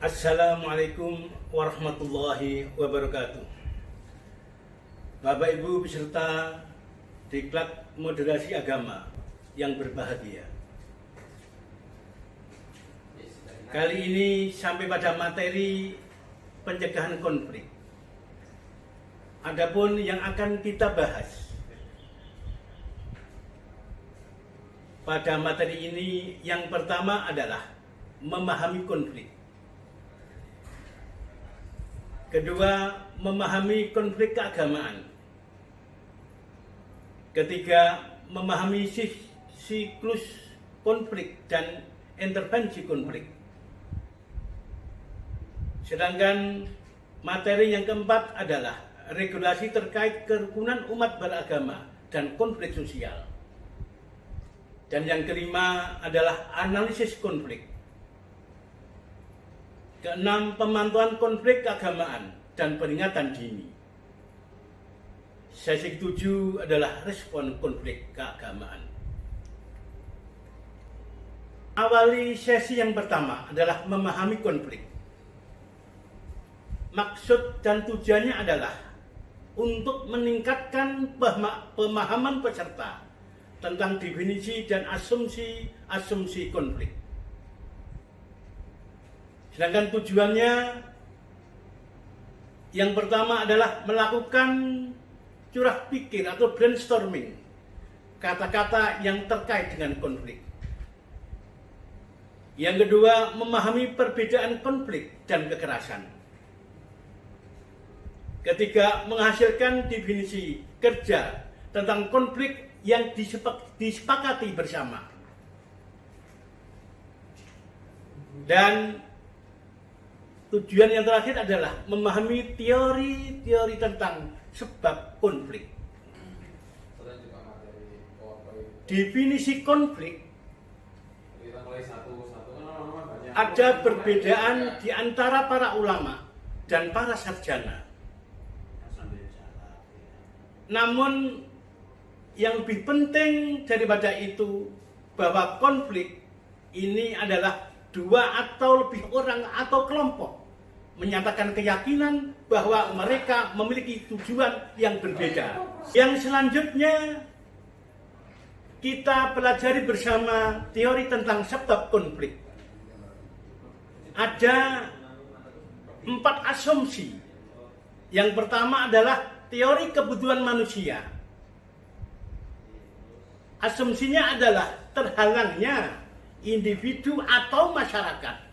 Assalamualaikum warahmatullahi wabarakatuh. Bapak Ibu peserta Diklat Moderasi Agama yang berbahagia. Kali ini sampai pada materi pencegahan konflik. Adapun yang akan kita bahas pada materi ini, yang pertama adalah memahami konflik. Kedua, memahami konflik keagamaan. Ketiga, memahami siklus konflik dan intervensi konflik. Sedangkan materi yang keempat adalah regulasi terkait kerukunan umat beragama dan konflik sosial. Dan yang kelima adalah analisis konflik. Keenam, pemantauan konflik keagamaan dan peringatan dini. Sesi ketujuh adalah respon konflik keagamaan. Awali sesi yang pertama adalah memahami konflik. Maksud dan tujuannya adalah untuk meningkatkan pemahaman peserta tentang definisi dan asumsi konflik. Sedangkan tujuannya yang pertama adalah melakukan curah pikir atau brainstorming kata-kata yang terkait dengan konflik. Yang kedua, memahami perbedaan konflik dan kekerasan. Ketiga, menghasilkan definisi kerja tentang konflik yang disepakati bersama. Dan tujuan yang terakhir adalah memahami teori-teori tentang sebab konflik. Definisi konflik ada perbedaan di antara para ulama dan para sarjana. Namun yang lebih penting daripada itu, bahwa konflik ini adalah dua atau lebih orang atau kelompok menyatakan keyakinan bahwa mereka memiliki tujuan yang berbeda. Yang selanjutnya kita pelajari bersama teori tentang sebab konflik. Ada 4 asumsi. Yang pertama adalah teori kebutuhan manusia. Asumsinya adalah terhalangnya individu atau masyarakat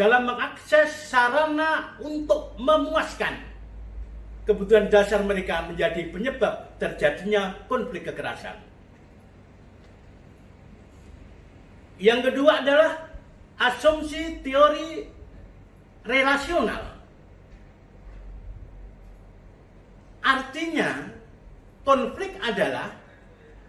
dalam mengakses sarana untuk memuaskan kebutuhan dasar mereka menjadi penyebab terjadinya konflik kekerasan. Yang kedua adalah asumsi teori relasional. Artinya, konflik adalah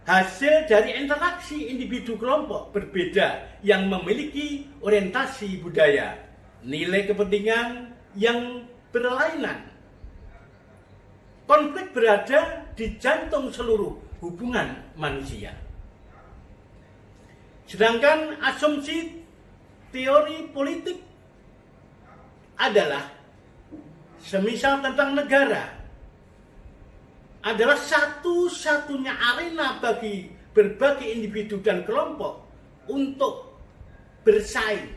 hasil dari interaksi individu kelompok berbeda yang memiliki orientasi budaya, nilai kepentingan yang berlainan. Konflik berada di jantung seluruh hubungan manusia. Sedangkan asumsi teori politik adalah semisal tentang negara adalah satu-satunya arena bagi berbagai individu dan kelompok untuk bersaing,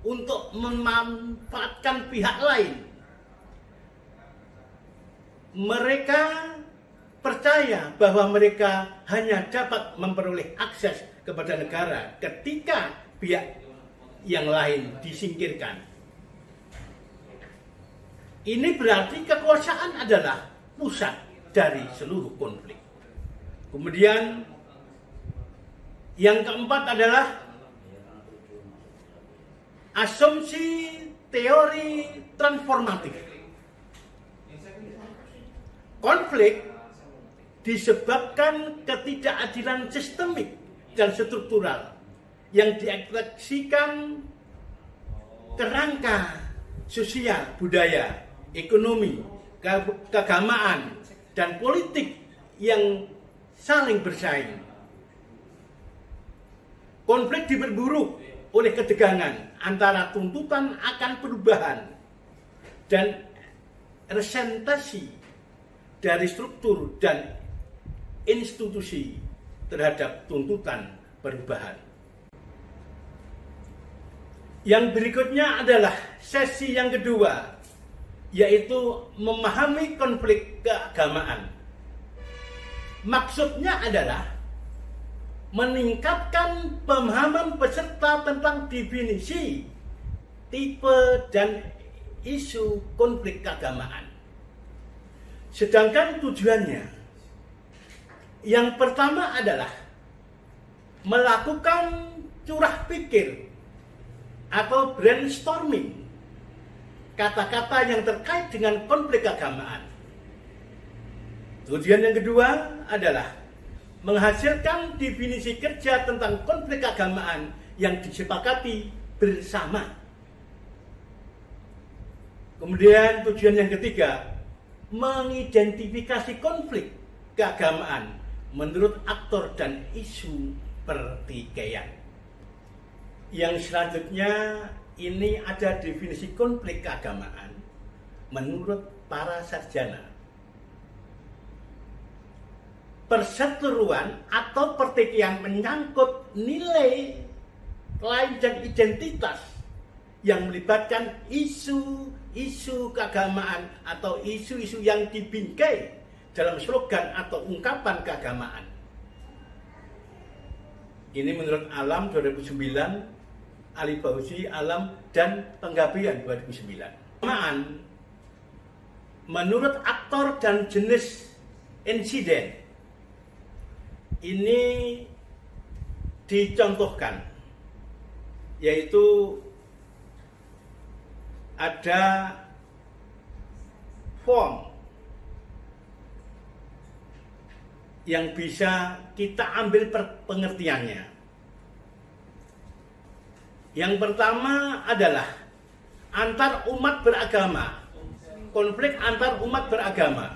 untuk memanfaatkan pihak lain. Mereka percaya bahwa mereka hanya dapat memperoleh akses kepada negara ketika pihak yang lain disingkirkan. Ini berarti kekuasaan adalah pusat dari seluruh konflik. Kemudian yang keempat adalah asumsi teori transformatif. konflik disebabkan ketidakadilan sistemik dan struktural yang diekspresikan kerangka sosial, budaya, ekonomi, keagamaan, dan politik yang saling bersaing. Konflik diperburuk oleh ketegangan antara tuntutan akan perubahan dan resentasi dari struktur dan institusi terhadap tuntutan perubahan. Yang berikutnya adalah sesi yang kedua, yaitu memahami konflik keagamaan. Maksudnya adalah meningkatkan pemahaman peserta tentang definisi, tipe, dan isu konflik keagamaan. Sedangkan tujuannya, yang pertama adalah melakukan curah pikir atau brainstorming kata-kata yang terkait dengan konflik keagamaan. Tujuan yang kedua adalah menghasilkan definisi kerja tentang konflik keagamaan yang disepakati bersama. Kemudian tujuan yang ketiga, mengidentifikasi konflik keagamaan menurut aktor dan isu pertikaian. Yang selanjutnya, ini ada definisi konflik keagamaan menurut para sarjana. Perseteruan atau pertikaian menyangkut nilai, klaim, dan identitas yang melibatkan isu-isu keagamaan atau isu-isu yang dibingkai dalam slogan atau ungkapan keagamaan. Ini menurut Alam 2009, Ali Fauzi, Alam, dan Penggabean 2009. Keagamaan menurut aktor dan jenis insiden ini dicontohkan, yaitu ada form yang bisa kita ambil pengertiannya. Yang pertama adalah antar umat beragama, konflik antar umat beragama.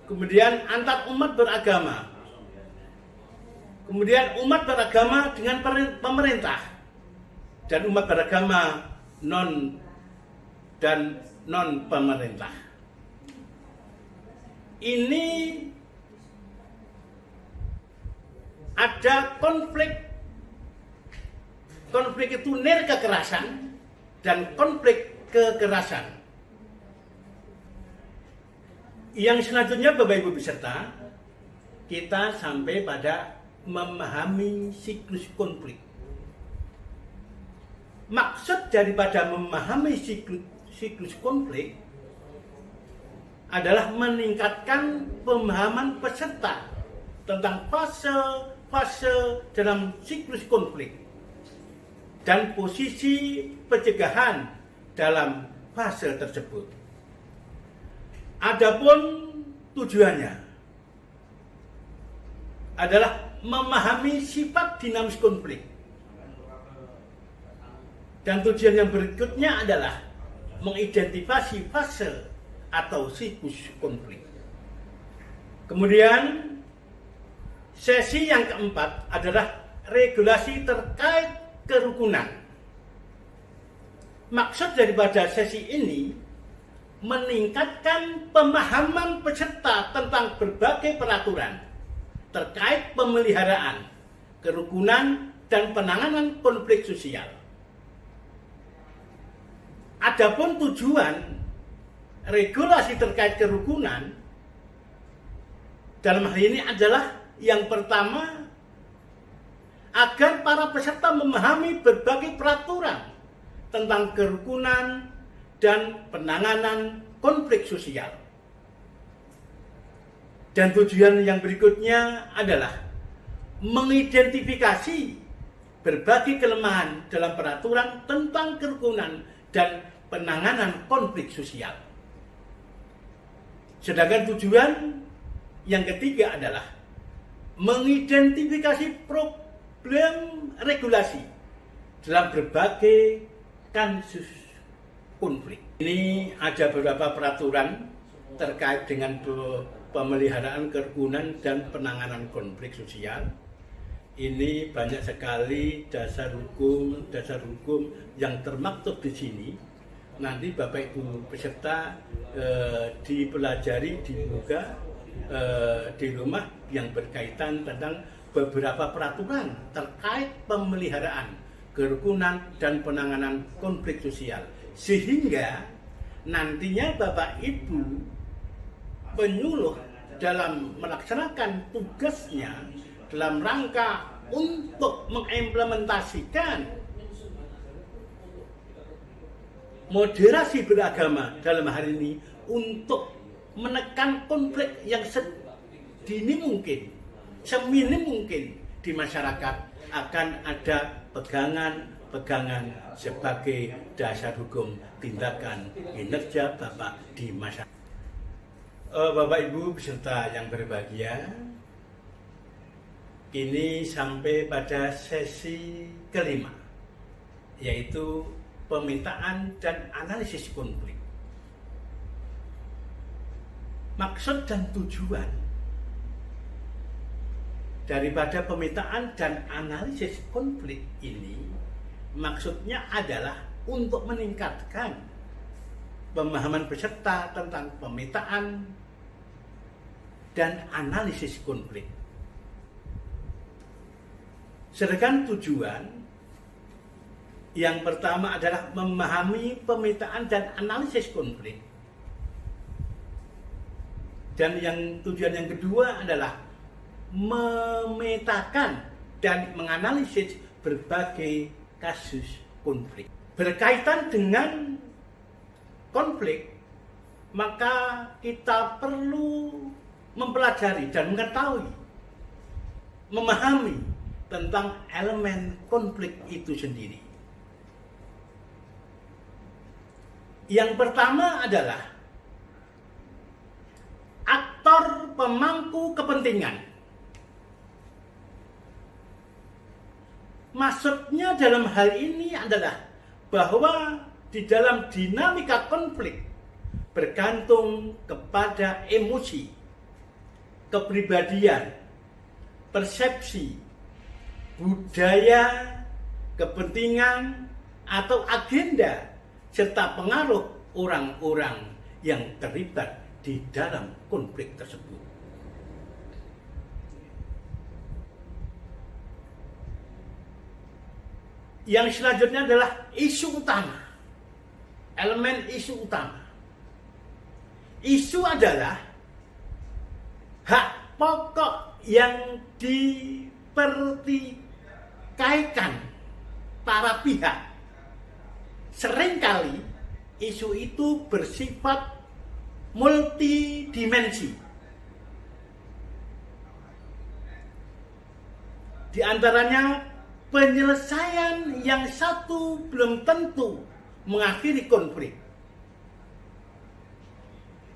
Kemudian antar umat beragama. Kemudian umat beragama dengan pemerintah. Dan umat beragama non pemerintah. Ini ada konflik itu nir kekerasan dan konflik kekerasan. Yang selanjutnya, Bapak Ibu peserta, kita sampai pada memahami siklus konflik. Maksud daripada memahami siklus konflik adalah meningkatkan pemahaman peserta tentang fase dalam siklus konflik dan posisi pencegahan dalam fase tersebut. Adapun tujuannya adalah memahami sifat dinamis konflik. Dan tujuan yang berikutnya adalah mengidentifikasi fase atau siklus konflik. Kemudian sesi yang keempat adalah regulasi terkait kerukunan. Maksud daripada sesi ini meningkatkan pemahaman peserta tentang berbagai peraturan terkait pemeliharaan, kerukunan, dan penanganan konflik sosial. Adapun tujuan regulasi terkait kerukunan dalam hal ini adalah yang pertama, agar para peserta memahami berbagai peraturan tentang kerukunan dan penanganan konflik sosial. Dan tujuan yang berikutnya adalah mengidentifikasi berbagai kelemahan dalam peraturan tentang kerukunan dan penanganan konflik sosial. Sedangkan tujuan yang ketiga adalah mengidentifikasi problem regulasi dalam berbagai kasus konflik. Ini ada beberapa peraturan terkait dengan pemeliharaan kerukunan dan penanganan konflik sosial. Ini banyak sekali dasar hukum yang termaktub di sini. Nanti Bapak Ibu peserta dipelajari, dibuka di rumah yang berkaitan tentang beberapa peraturan terkait pemeliharaan kerukunan dan penanganan konflik sosial, sehingga nantinya Bapak Ibu penyuluh dalam melaksanakan tugasnya dalam rangka untuk mengimplementasikan moderasi beragama dalam hari ini untuk menekan konflik yang sedini mungkin, seminim mungkin di masyarakat, akan ada pegangan sebagai dasar hukum tindakan kinerja Bapak di masyarakat. Bapak Ibu peserta yang berbahagia, ini sampai pada sesi kelima, yaitu pemetaan dan analisis konflik. Maksud dan tujuan daripada pemetaan dan analisis konflik ini, maksudnya adalah untuk meningkatkan pemahaman peserta tentang pemetaan dan analisis konflik. Sedangkan tujuan yang pertama adalah memahami pemetaan dan analisis konflik. Dan yang tujuan yang kedua adalah memetakan dan menganalisis berbagai kasus konflik. Berkaitan dengan konflik, maka kita perlu mempelajari dan mengetahui, memahami tentang elemen konflik itu sendiri. Yang pertama adalah aktor pemangku kepentingan. Maksudnya dalam hal ini adalah bahwa di dalam dinamika konflik bergantung kepada emosi, kepribadian, persepsi, budaya, kepentingan, atau agenda, serta pengaruh orang-orang yang terlibat di dalam konflik tersebut. Yang selanjutnya adalah isu utama. Elemen isu utama. Isu adalah hak pokok yang dipertikaikan para pihak. Seringkali isu itu bersifat multidimensi. Di antaranya penyelesaian yang satu belum tentu mengakhiri konflik.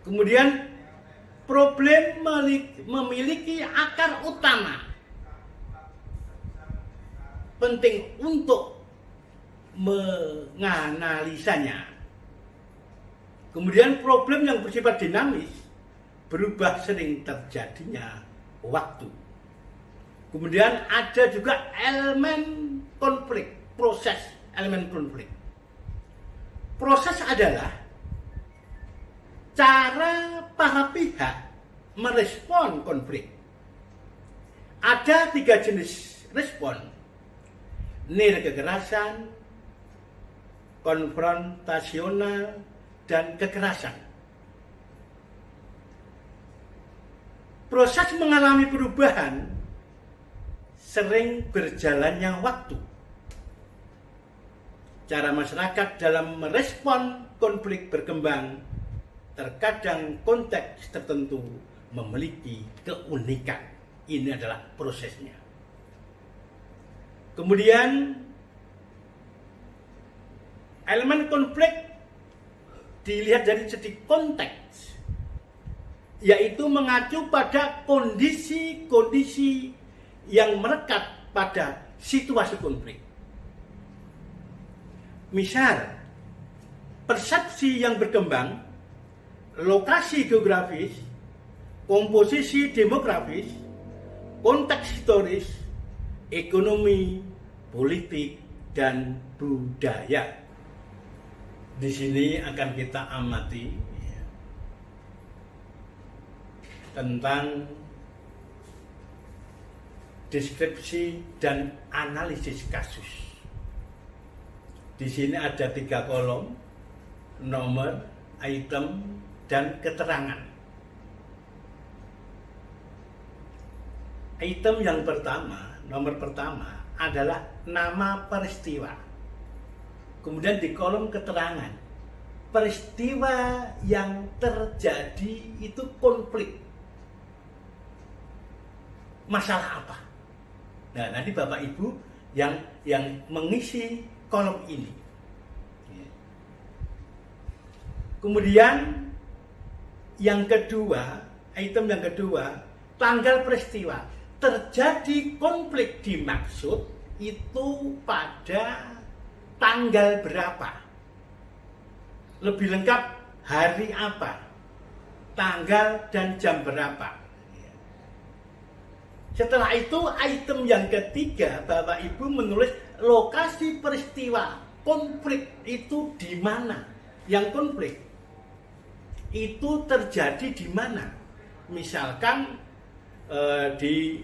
Kemudian problem memiliki akar utama. Penting untuk menganalisanya. Kemudian problem yang bersifat dinamis, berubah sering terjadinya waktu. Kemudian ada juga elemen konflik, proses elemen konflik. Proses adalah cara para pihak merespon konflik. Ada 3 jenis respon: nir kekerasan, konfrontasional, dan kekerasan. Proses mengalami perubahan sering berjalannya waktu. Cara masyarakat dalam merespon konflik berkembang, terkadang konteks tertentu memiliki keunikan. Ini adalah prosesnya. Kemudian elemen konflik dilihat dari segi konteks. yaitu mengacu pada kondisi-kondisi yang melekat pada situasi konflik. Misal, persepsi yang berkembang, lokasi geografis, komposisi demografis, konteks historis, ekonomi, politik, dan budaya. Di sini akan kita amati tentang deskripsi dan analisis kasus. Di sini ada 3 kolom, nomor, item, dan keterangan. Item yang pertama, nomor pertama adalah nama peristiwa. Kemudian di kolom keterangan, peristiwa yang terjadi itu konflik. Masalah apa? Nah, nanti Bapak Ibu yang mengisi kolom ini. Kemudian yang kedua, item yang kedua, tanggal peristiwa. Terjadi konflik dimaksud itu pada tanggal berapa? Lebih lengkap, hari apa, tanggal dan jam berapa. Setelah itu item yang ketiga, Bapak Ibu menulis lokasi peristiwa konflik itu di mana. Yang konflik itu terjadi di mana. Misalkan di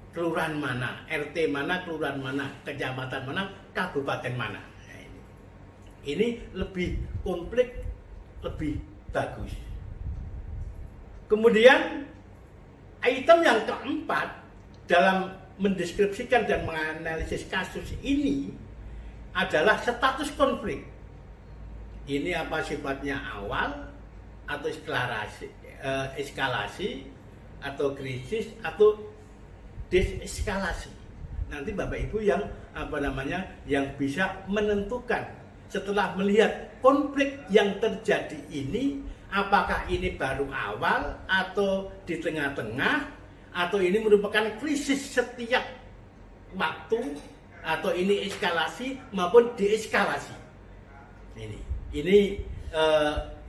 kelurahan mana, RT mana, kelurahan mana, kecamatan mana, kabupaten mana. Ini lebih konflik, lebih bagus. Kemudian item yang keempat dalam mendeskripsikan dan menganalisis kasus ini adalah status konflik. Ini apa sifatnya, awal atau eskalasi atau krisis atau deseskalasi. Nanti Bapak Ibu yang yang bisa menentukan setelah melihat konflik yang terjadi ini, apakah ini baru awal atau di tengah-tengah, atau ini merupakan krisis setiap waktu, atau ini eskalasi maupun deeskalasi. Ini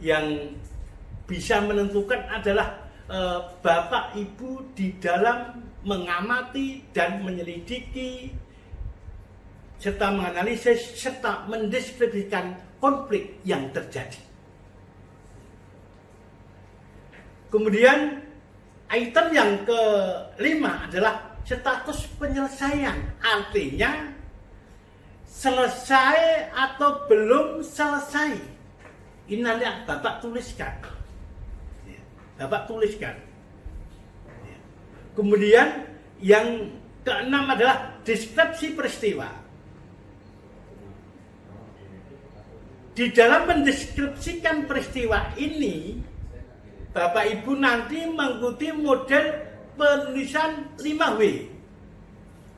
yang bisa menentukan adalah Bapak Ibu di dalam mengamati dan menyelidiki serta menganalisis serta mendeskripsikan konflik yang terjadi. Kemudian item yang kelima adalah status penyelesaian, artinya selesai atau belum selesai. Ini nanti Bapak tuliskan. Bapak tuliskan. Kemudian yang keenam adalah deskripsi peristiwa. Di dalam mendeskripsikan peristiwa ini, Bapak Ibu nanti mengikuti model penulisan 5W.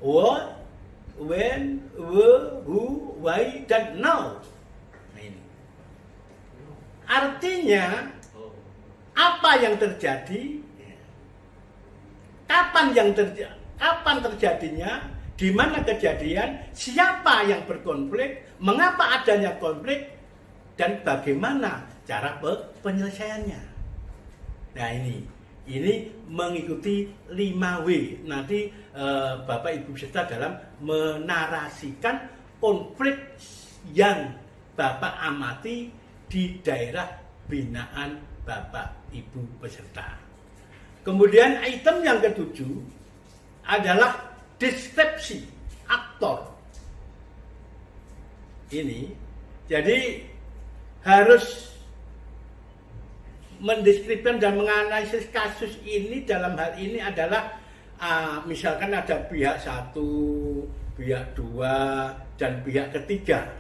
What, when, where, who, why, dan now. Artinya, apa yang terjadi, kapan terjadinya, di mana kejadian, siapa yang berkonflik, mengapa adanya konflik, dan bagaimana cara penyelesaiannya. Nah, ini mengikuti 5W. Nanti Bapak Ibu peserta dalam menarasikan konflik yang Bapak amati di daerah binaan Bapak Ibu peserta. Kemudian item yang ketujuh adalah deskripsi aktor. Ini jadi harus mendeskripsikan dan menganalisis kasus ini. Dalam hal ini adalah misalkan ada pihak 1, pihak 2, dan pihak ketiga.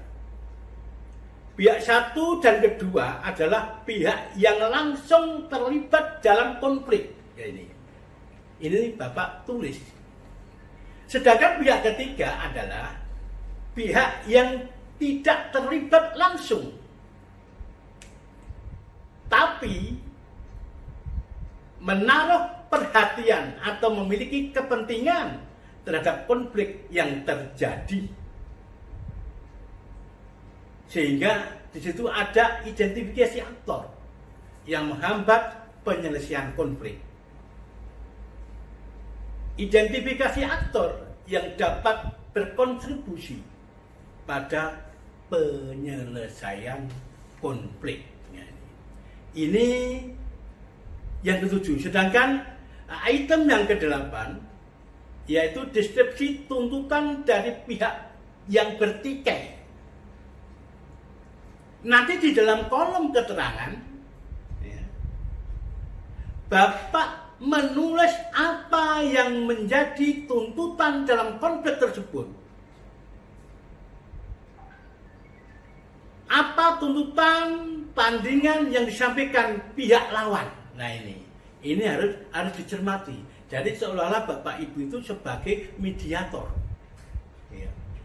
Pihak 1 dan kedua adalah pihak yang langsung terlibat dalam konflik. Ya, ini Bapak tulis. Sedangkan pihak ketiga adalah pihak yang tidak terlibat langsung, tapi menaruh perhatian atau memiliki kepentingan terhadap konflik yang terjadi. Sehingga di situ ada identifikasi aktor yang menghambat penyelesaian konflik. Identifikasi aktor yang dapat berkontribusi pada penyelesaian konflik. Ini yang ketujuh. Sedangkan item yang ke-8 yaitu deskripsi tuntutan dari pihak yang bertikai. Nanti di dalam kolom keterangan Bapak menulis apa yang menjadi tuntutan dalam konflik tersebut. Apa tuntutan tandingan yang disampaikan pihak lawan. Nah ini harus dicermati. Jadi seolah-olah Bapak Ibu itu sebagai mediator.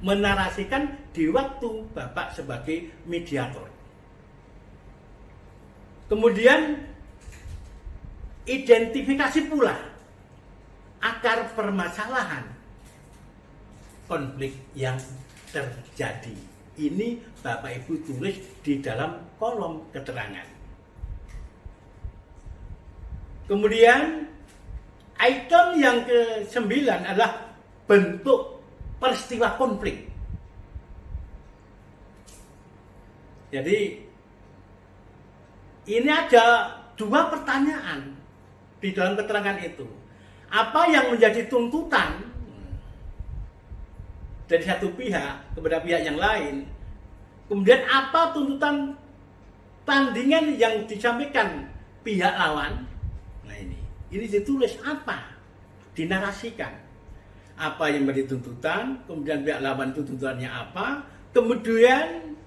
Menarasikan di waktu Bapak sebagai mediator. Kemudian identifikasi pula akar permasalahan konflik yang terjadi. Ini Bapak Ibu tulis di dalam kolom keterangan. Kemudian item yang ke-9 adalah bentuk peristiwa konflik. Jadi ini ada 2 pertanyaan di dalam keterangan itu. Apa yang menjadi tuntutan dari satu pihak kepada pihak yang lain? Kemudian apa tuntutan tandingan yang disampaikan pihak lawan? Nah ini ditulis apa? Dinarasikan. Apa yang menjadi tuntutan, kemudian pihak lawan itu tuntutannya apa? Kemudian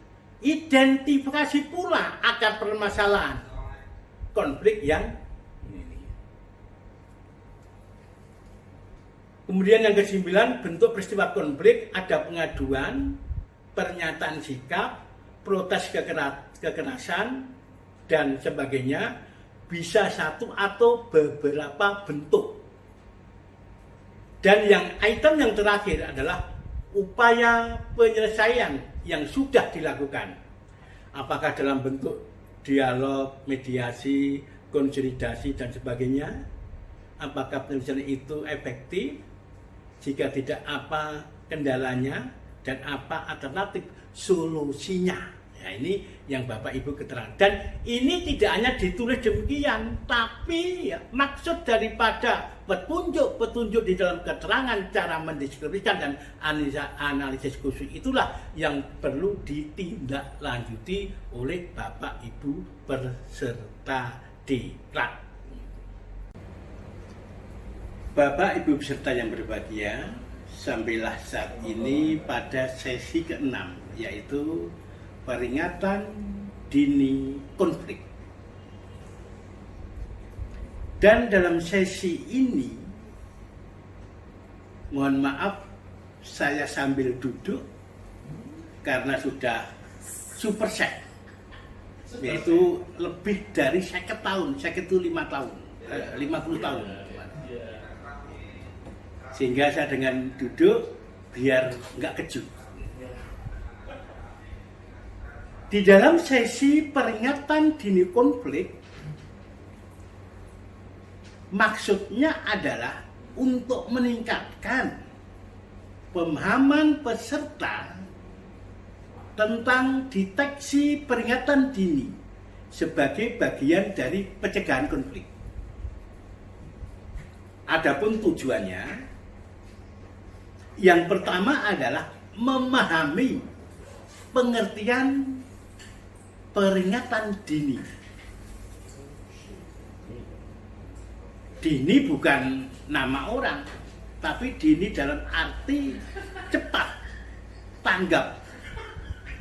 identifikasi pula akar permasalahan konflik yang ini. Kemudian yang ke-9, bentuk peristiwa konflik, ada pengaduan, pernyataan sikap, protes kekerasan, dan sebagainya, bisa satu atau beberapa bentuk. Dan yang item yang terakhir adalah upaya penyelesaian yang sudah dilakukan. Apakah dalam bentuk dialog, mediasi, konsolidasi, dan sebagainya? Apakah penyelesaian itu efektif? Jika tidak, apa kendalanya? Dan apa alternatif solusinya? Ya, ini yang Bapak Ibu keterangan. Dan ini tidak hanya ditulis demikian, tapi maksud daripada petunjuk di dalam keterangan cara mendeskripsikan dan analisis khusus itulah yang perlu ditindaklanjuti oleh Bapak Ibu peserta diklat. Bapak Ibu peserta yang berbahagia, sampailah saat ini pada sesi ke-6, yaitu peringatan dini konflik. Dan dalam sesi ini, mohon maaf saya sambil duduk karena sudah superset, yaitu lebih dari 50 tahun, saya itu 50 tahun. Sehingga saya dengan duduk biar nggak kejut. Di dalam sesi peringatan dini konflik, maksudnya adalah untuk meningkatkan pemahaman peserta tentang deteksi peringatan dini sebagai bagian dari pencegahan konflik. Adapun tujuannya, yang pertama adalah memahami pengertian peringatan dini. Dini bukan nama orang, tapi dini dalam arti cepat tanggap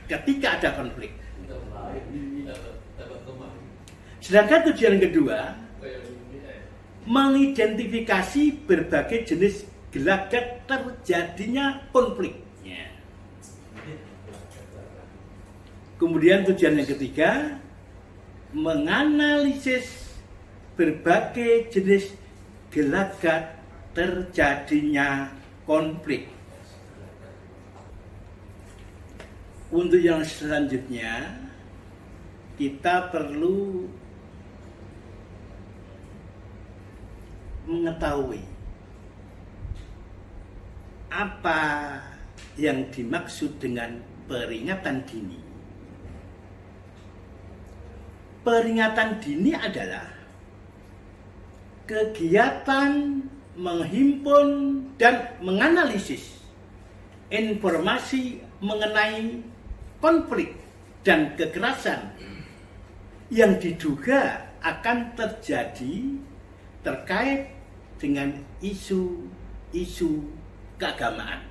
ketika ada konflik. Sedangkan tujuan kedua, mengidentifikasi berbagai jenis gelagat terjadinya konflik. Kemudian tujuan yang ketiga, menganalisis berbagai jenis gelagat terjadinya konflik. Untuk yang selanjutnya, kita perlu mengetahui apa yang dimaksud dengan peringatan dini. Peringatan dini adalah kegiatan menghimpun dan menganalisis informasi mengenai konflik dan kekerasan yang diduga akan terjadi terkait dengan isu-isu keagamaan.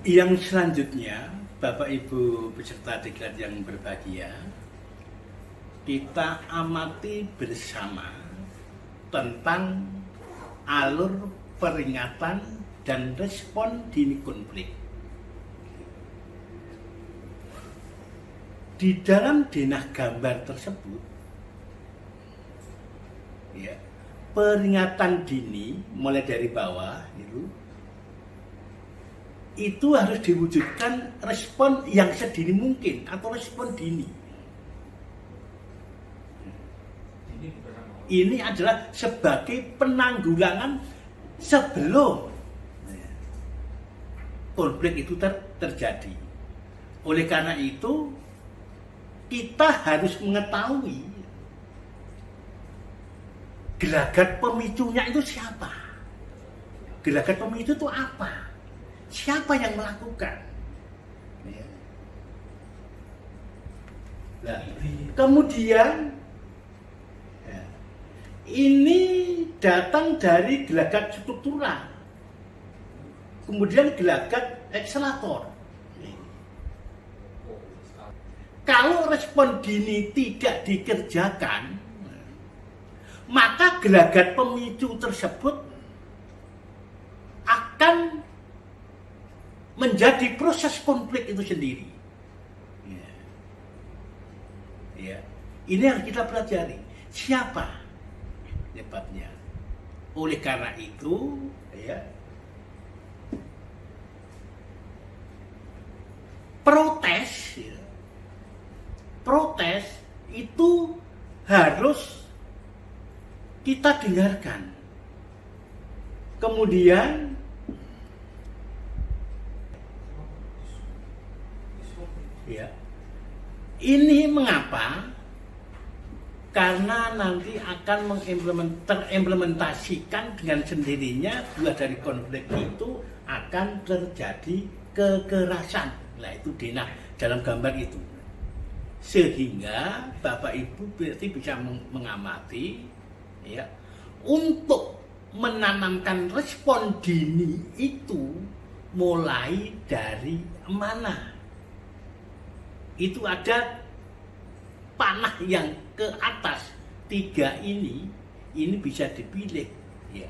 Yang selanjutnya, Bapak Ibu peserta diklat yang berbahagia, kita amati bersama tentang alur peringatan dan respon dini konflik. Di dalam denah gambar tersebut, ya, peringatan dini mulai dari bawah itu harus diwujudkan respon yang sedini mungkin atau respon dini. Ini adalah sebagai penanggulangan sebelum konflik itu terjadi. Oleh karena itu, kita harus mengetahui gelagat pemicunya itu siapa. Gelagat pemicu itu apa? Siapa yang melakukan? Nah, kemudian ini datang dari gelagat struktural, kemudian gelagat akselerator. Kalau respon dini tidak dikerjakan, maka gelagat pemicu tersebut akan menjadi proses konflik itu sendiri. Ya. Ini yang kita pelajari. Siapa penyebabnya? Oleh karena itu, ya, protes itu harus kita dengarkan. Kemudian ya, ini mengapa? Karena nanti akan terimplementasikan dengan sendirinya buah dari konflik itu akan terjadi kekerasan. Nah, itu denah dalam gambar itu. Sehingga Bapak Ibu berarti bisa mengamati, ya, untuk menanamkan respon dini itu mulai dari mana? Itu ada panah yang ke atas 3 ini bisa dipilih, ya.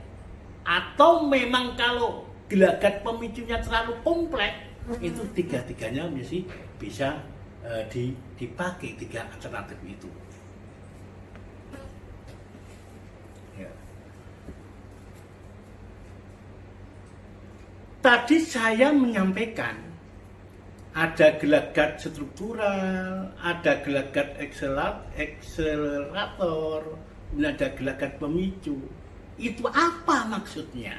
Atau memang kalau gelagat pemicunya terlalu kompleks, itu 3-3-nya mesti bisa dipakai 3 alternatif itu. Ya. Tadi saya menyampaikan ada gelagat struktural, ada gelagat akselerator, ada gelagat pemicu. Itu apa maksudnya?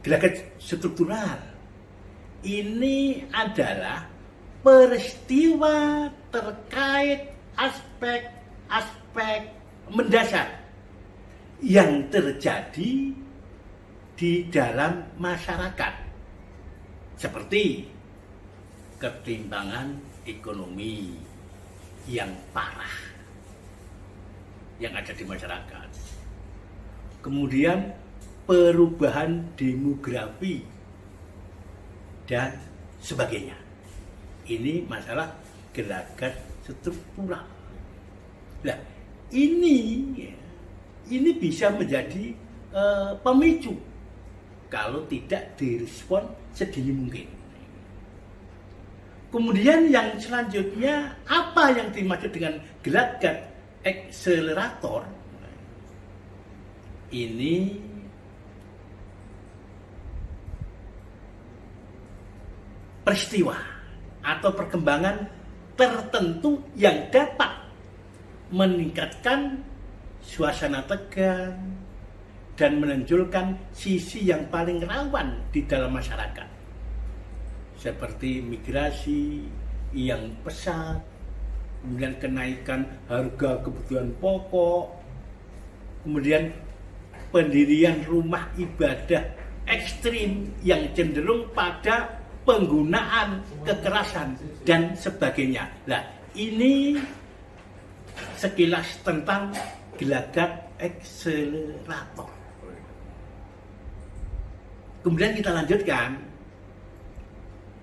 Gelagat struktural ini adalah peristiwa terkait aspek-aspek mendasar yang terjadi di dalam masyarakat. Seperti ketimpangan ekonomi yang parah yang ada di masyarakat. Kemudian perubahan demografi dan sebagainya. Ini masalah gelagat struktural. Nah, ini bisa menjadi pemicu kalau tidak direspon sedini mungkin. Kemudian yang selanjutnya, apa yang dimaksud dengan gelagat akselerator? Ini peristiwa atau perkembangan tertentu yang dapat meningkatkan suasana tegang dan menonjolkan sisi yang paling rawan di dalam masyarakat, seperti migrasi yang pesat, kemudian kenaikan harga kebutuhan pokok, kemudian pendirian rumah ibadah ekstrim yang cenderung pada penggunaan kekerasan dan sebagainya. Nah, ini sekilas tentang gelagat akselerator. Kemudian kita lanjutkan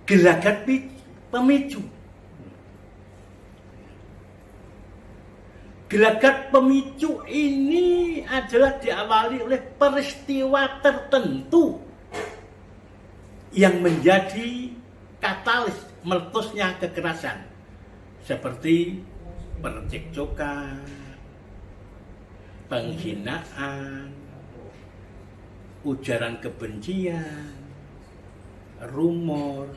gelagat pemicu. Gelagat pemicu ini adalah diawali oleh peristiwa tertentu yang menjadi katalis meletusnya kekerasan, seperti percekcokan, penghinaan, ujaran kebencian, rumor,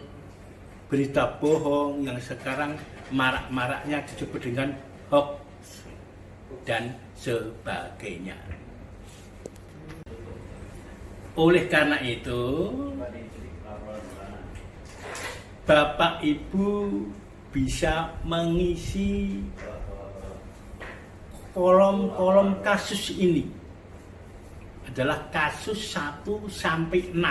berita bohong yang sekarang marak-maraknya disebut dengan hoax dan sebagainya. Oleh karena itu, Bapak Ibu bisa mengisi kolom-kolom kasus ini adalah kasus 1 sampai 6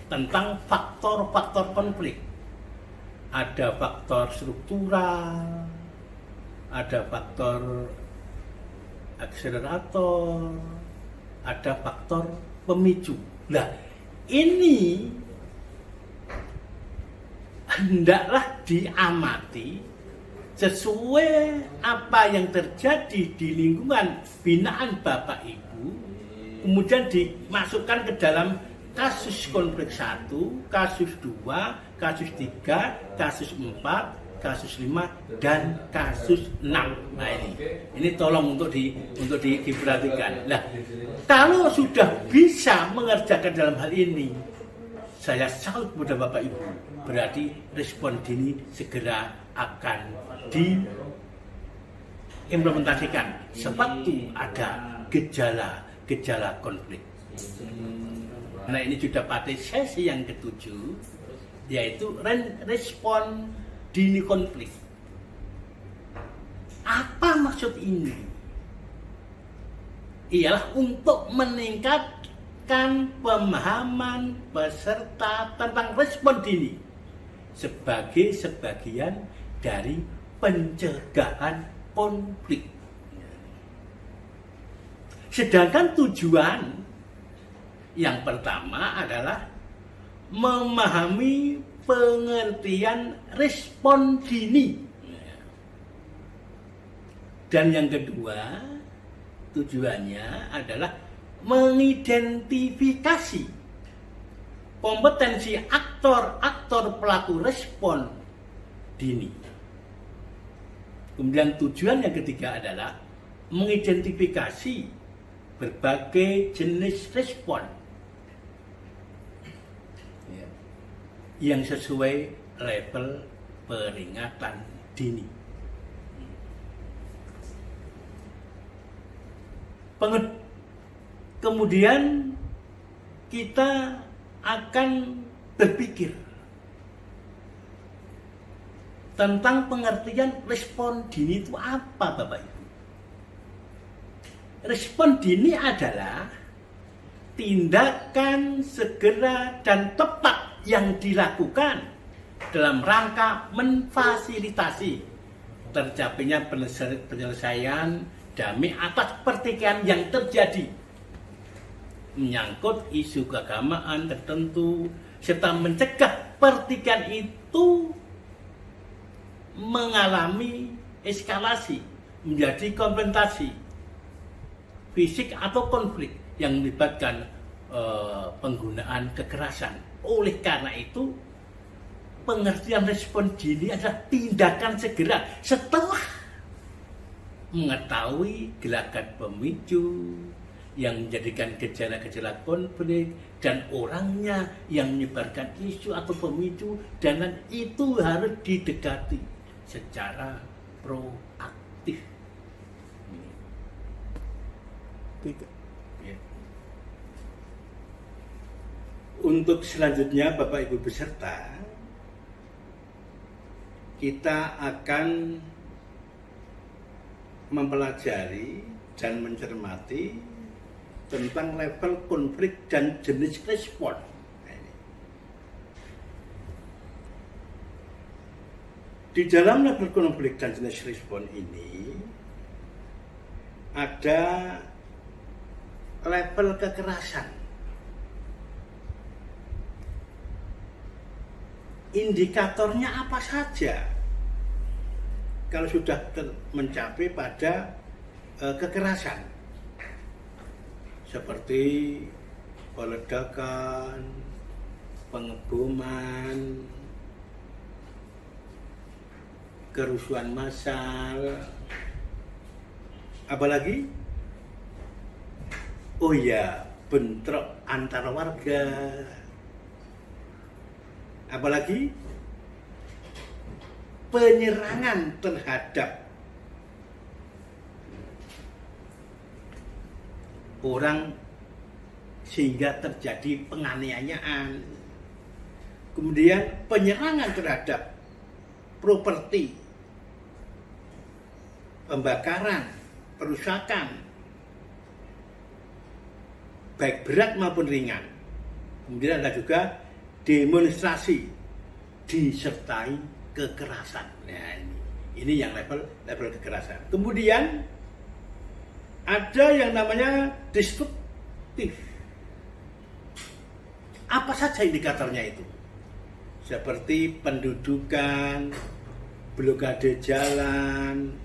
tentang faktor-faktor konflik. Ada faktor struktural, ada faktor akselerator, ada faktor pemicu. Nah, ini hendaklah diamati sesuai apa yang terjadi di lingkungan binaan Bapak Ibu, kemudian dimasukkan ke dalam kasus konflik 1, kasus 2, kasus 3, kasus 4, kasus 5, dan kasus 6. Nah, ini tolong untuk diperhatikan. Nah, kalau sudah bisa mengerjakan dalam hal ini, saya salut kepada Bapak Ibu. Berarti respon dini segera akan diimplementasikan sewaktu ada gejala konflik. Nah, ini sudah pada sesi yang ke-7, yaitu respon dini konflik. Apa maksud ini? Ialah untuk meningkatkan pemahaman peserta tentang respon dini sebagai sebagian dari pencegahan konflik. Sedangkan tujuan yang pertama adalah memahami pengertian respon dini. Dan yang kedua, tujuannya adalah mengidentifikasi kompetensi aktor-aktor pelaku respon dini. Kemudian tujuan yang ketiga adalah mengidentifikasi berbagai jenis respon yang sesuai level peringatan dini. Kemudian kita akan berpikir tentang pengertian respon dini itu apa, Bapak Ibu. Respon dini adalah tindakan segera dan tepat yang dilakukan dalam rangka memfasilitasi tercapainya penyelesaian damai atas pertikaian yang terjadi menyangkut isu keagamaan tertentu, serta mencegah pertikaian itu mengalami eskalasi menjadi konfrontasi fisik atau konflik yang melibatkan penggunaan kekerasan. Oleh karena itu, pengertian respon dini adalah tindakan segera setelah mengetahui gelagat pemicu yang menjadikan gejala-gejala konflik dan orangnya yang menyebarkan isu atau pemicu, dan itu harus didekati secara proaktif. Untuk selanjutnya Bapak Ibu beserta, kita akan mempelajari dan mencermati tentang level konflik dan jenis respon. Di dalam level konflik dan jenis respon ini ada level kekerasan. Indikatornya apa saja kalau sudah mencapai pada kekerasan, seperti peledakan, pengeboman, kerusuhan massal, apalagi bentrok antar warga, apalagi penyerangan terhadap orang sehingga terjadi penganiayaan, kemudian penyerangan terhadap properti, pembakaran, perusakan, baik berat maupun ringan. Kemudian ada juga demonstrasi disertai kekerasan. Nah, ini yang level kekerasan. Kemudian ada yang namanya destruktif. Apa saja indikatornya itu? Seperti pendudukan, blokade jalan,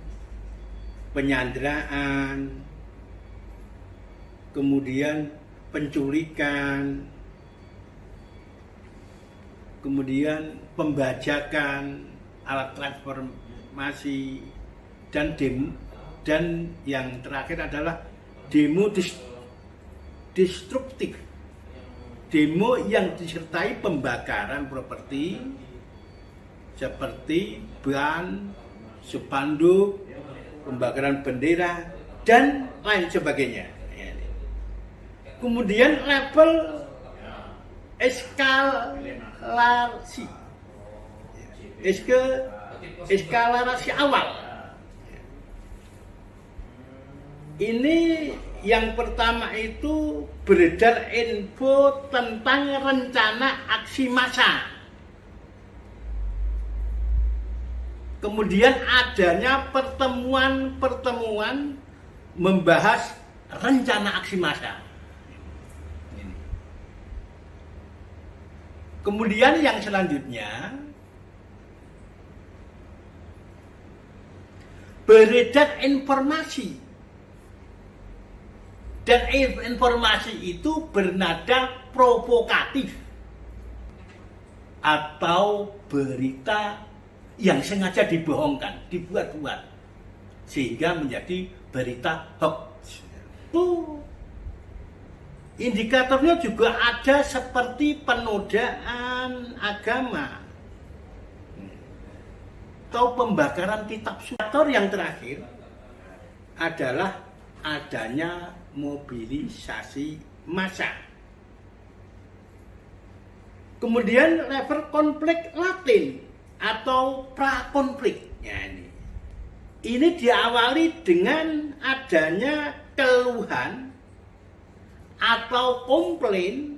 penyanderaan, kemudian penculikan, kemudian pembajakan alat transformasi, dan yang terakhir adalah demo destruktif, demo yang disertai pembakaran properti seperti ban, spanduk, pembakaran bendera, dan lain sebagainya. Kemudian level eskalasi awal. Ini yang pertama itu beredar info tentang rencana aksi massa. Kemudian adanya pertemuan membahas rencana aksi massa. Kemudian yang selanjutnya, beredar informasi, dan informasi itu bernada provokatif atau berita yang sengaja dibohongkan, dibuat-buat sehingga menjadi berita hoax. Indikatornya juga ada seperti penodaan agama atau pembakaran kitab suci. Yang terakhir adalah adanya mobilisasi massa. Kemudian level konflik latin atau prakonflik. Ini diawali dengan adanya keluhan atau komplain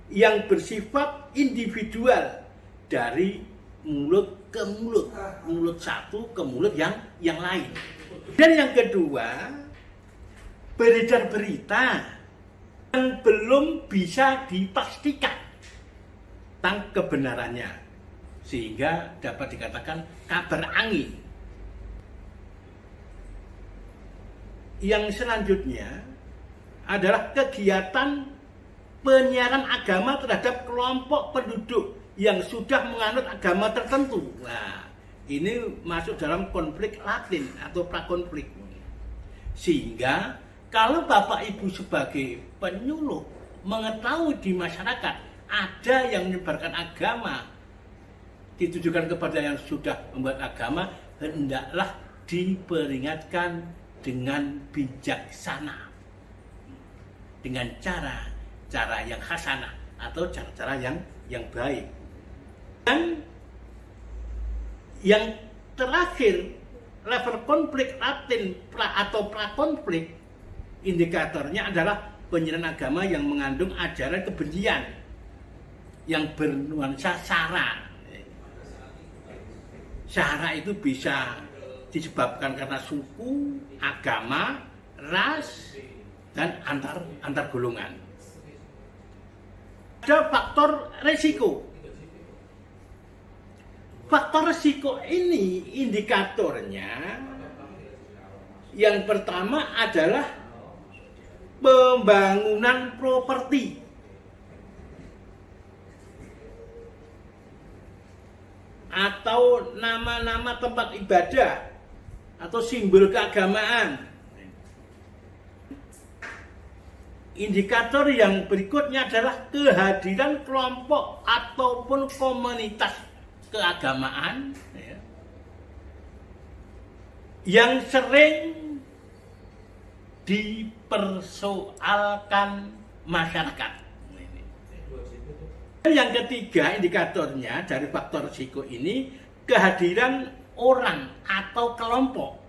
yang bersifat individual dari mulut ke mulut satu ke mulut yang lain. Dan yang kedua, beredar berita yang belum bisa dipastikan tentang kebenarannya, sehingga dapat dikatakan kabar angin. Yang selanjutnya adalah kegiatan penyiaran agama terhadap kelompok penduduk yang sudah menganut agama tertentu. Nah, ini masuk dalam konflik latin atau prakonflik. Sehingga kalau Bapak Ibu sebagai penyuluh mengetahui di masyarakat ada yang menyebarkan agama ditujukan kepada yang sudah membuat agama, hendaklah diperingatkan dengan bijaksana, dengan cara yang hasanah atau cara-cara yang baik. Dan yang terakhir, level konflik latin atau prakonflik, indikatornya adalah penyiaran agama yang mengandung ajaran kebencian yang bernuansa sara. Sara itu bisa disebabkan karena suku, agama, ras, dan antar golongan. Ada faktor resiko. Faktor resiko ini indikatornya yang pertama adalah pembangunan properti. Atau nama-nama tempat ibadah atau simbol keagamaan. Indikator yang berikutnya adalah kehadiran kelompok ataupun komunitas keagamaan yang sering dipersoalkan masyarakat. Yang ketiga indikatornya dari faktor risiko ini kehadiran orang atau kelompok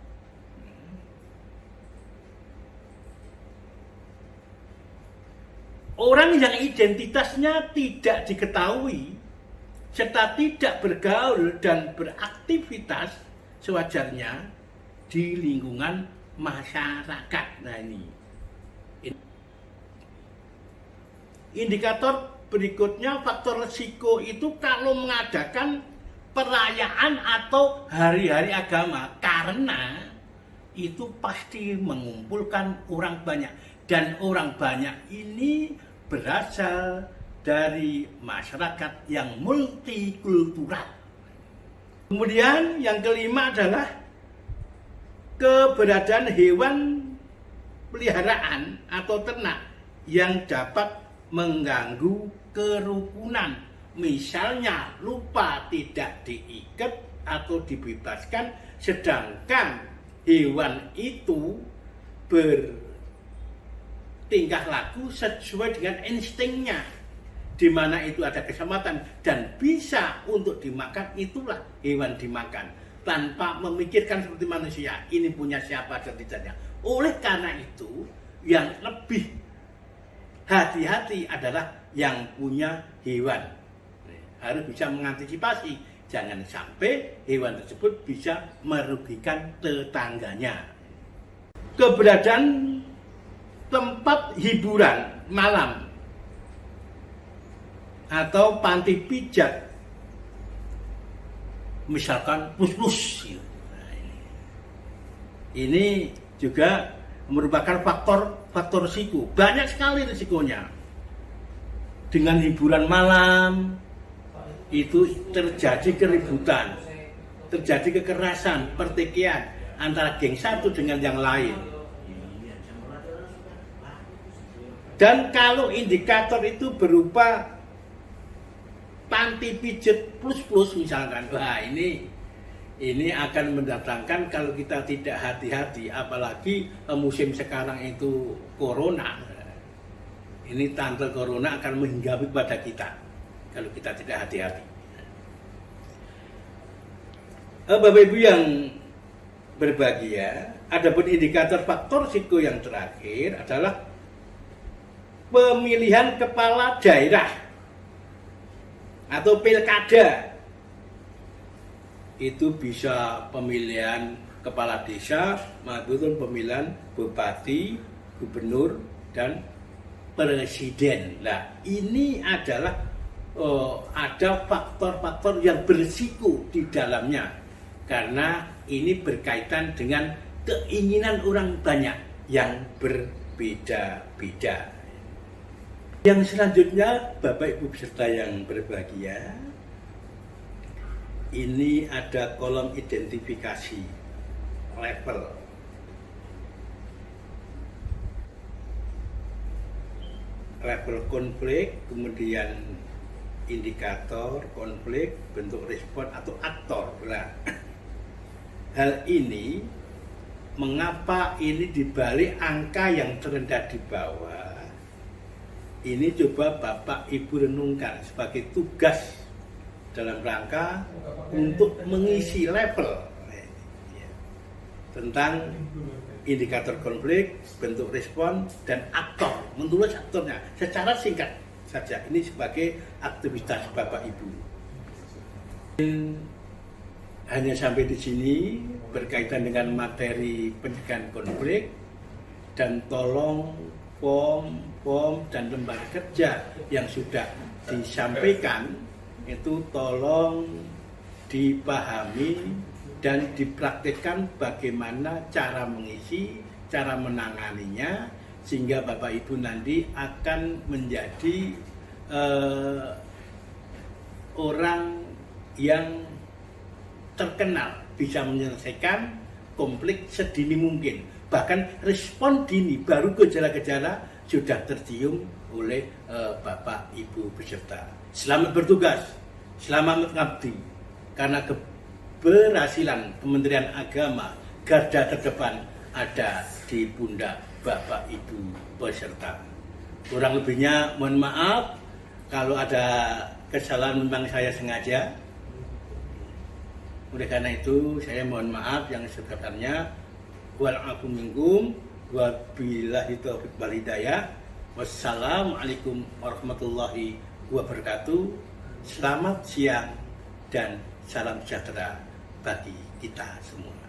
orang yang identitasnya tidak diketahui serta tidak bergaul dan beraktivitas sewajarnya di lingkungan masyarakat. Nah, ini indikator berikutnya, faktor risiko itu kalau mengadakan perayaan atau hari-hari agama, karena itu pasti mengumpulkan orang banyak, dan orang banyak ini berasal dari masyarakat yang multikultural. Kemudian yang kelima adalah keberadaan hewan peliharaan atau ternak yang dapat mengganggu kerukunan, misalnya lupa tidak diikat atau dibebaskan, sedangkan hewan itu bertingkah laku sesuai dengan instingnya, di mana itu ada keselamatan dan bisa untuk dimakan, itulah hewan dimakan tanpa memikirkan seperti manusia ini punya siapa dan tidaknya. Oleh karena itu yang lebih hati-hati adalah yang punya hewan. Harus bisa mengantisipasi, jangan sampai hewan tersebut bisa merugikan tetangganya. Keberadaan tempat hiburan malam atau panti pijat, misalkan plus-plus, ini juga merupakan faktor risiko. Banyak sekali risikonya. Dengan hiburan malam itu terjadi keributan, terjadi kekerasan, pertikaian antara geng satu dengan yang lain. Dan kalau indikator itu berupa panti pijat plus-plus misalkan, wah ini akan mendatangkan, kalau kita tidak hati-hati, apalagi musim sekarang itu corona, ini tante corona akan menghinggapi pada kita kalau kita tidak hati-hati. Bapak Ibu yang berbahagia, adapun indikator faktor risiko yang terakhir adalah pemilihan kepala daerah atau pilkada. Itu bisa pemilihan kepala desa maupun pemilihan bupati, gubernur, dan presiden. Nah, ini adalah ada faktor-faktor yang berisiko di dalamnya, karena ini berkaitan dengan keinginan orang banyak yang berbeda-beda. Yang selanjutnya, Bapak Ibu peserta yang berbahagia, ini ada kolom identifikasi level. Level konflik, kemudian indikator konflik, bentuk respon atau aktor. Nah, hal ini mengapa ini dibalik angka yang terendah di bawah? Ini coba Bapak Ibu renungkan sebagai tugas dalam rangka untuk mengisi level tentang indikator konflik, bentuk respon, dan aktor, menulis aktornya secara singkat saja. Ini sebagai aktivitas Bapak Ibu. Hanya sampai di sini berkaitan dengan materi pencegahan konflik, dan tolong form dan lembar kerja yang sudah disampaikan itu tolong dipahami dan dipraktikkan bagaimana cara mengisi, cara menanganinya, sehingga Bapak Ibu nanti akan menjadi orang yang terkenal bisa menyelesaikan konflik sedini mungkin. Bahkan respon dini baru gejala-gejala sudah tercium oleh Bapak Ibu peserta. Selamat bertugas, selamat mengabdi, karena keberhasilan Kementerian Agama garda terdepan ada di pundak Bapak Ibu peserta. Kurang lebihnya mohon maaf kalau ada kesalahan, memang saya sengaja. Oleh karena itu saya mohon maaf yang sebesar-besarnya. Wa'alaikum minkum wabillahi taufiq wal hidayah. Wassalamualaikum warahmatullahi wabarakatuh. Selamat siang dan salam sejahtera bagi kita semua.